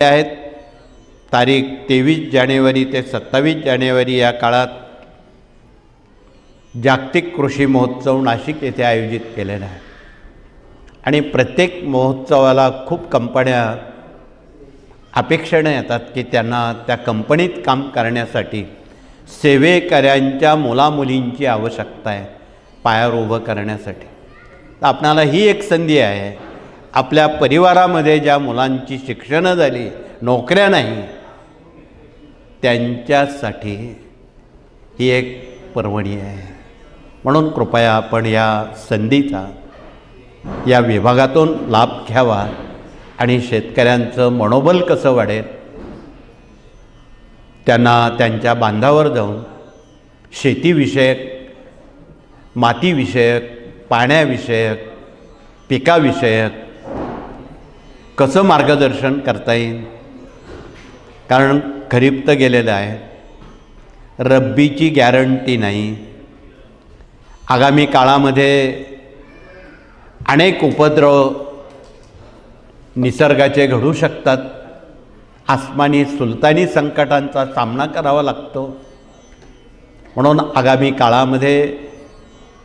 आहेत. तारीख 23 जानेवारी ते 27 जानेवारी या काळात जागतिक कृषी महोत्सव नाशिक येथे आयोजित केलेला आहे. आणि प्रत्येक महोत्सवाला खूप कंपन्या अपेक्षेने येतात की त्यांना त्या कंपनीत काम करण्यासाठी सेवेकऱ्यांच्या मुलामुलींची आवश्यकता आहे पायावर उभं करण्यासाठी. तर आपणाला ही एक संधी आहे, आपल्या परिवारामध्ये ज्या मुलांची शिक्षणं झाली, नोकऱ्या नाही, त्यांच्यासाठी ही एक पर्वणी आहे. म्हणून कृपया आपण या संधीचा या विभागातून लाभ घ्यावा आणि शेतकऱ्यांचं मनोबल कसं वाढेल, त्यांना त्यांच्या बांधावर जाऊन शेतीविषयक, मातीविषयक, पाण्याविषयक, पिकाविषयक कसं मार्गदर्शन करता येईल. कारण खरीप तर गेलेलं आहे, रब्बीची गॅरंटी नाही. आगामी काळामध्ये अनेक उपद्रव निसर्गाचे घडू शकतात. आसमानी सुलतानी संकटांचा सामना करावा लागतो. म्हणून आगामी काळामध्ये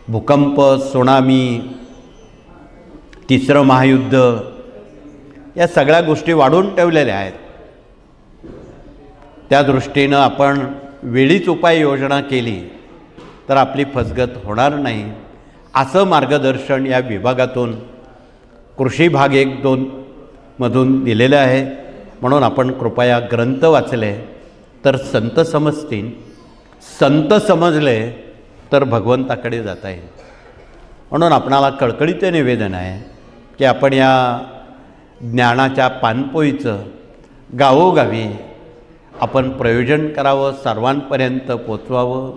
भूकंप, त्सुनामी, तिसरं महायुद्ध या सगळ्या गोष्टी वाढून ठेवलेल्या आहेत. त्या दृष्टीनं आपण वेळीच उपाययोजना केली तर आपली फसगत होणार नाही, असं मार्गदर्शन या विभागातून कृषी भाग 1-2 मधून दिलेलं आहे. म्हणून आपण कृपया ग्रंथ वाचले तर संत समजतील, संत समजले तर भगवंताकडे जाता येईल. म्हणून आपणाला कळकळीचे निवेदन आहे की आपण या ज्ञानाच्या पानपोईचं गावोगावी आपण प्रयोजन करावं, सर्वांपर्यंत पोचवावं.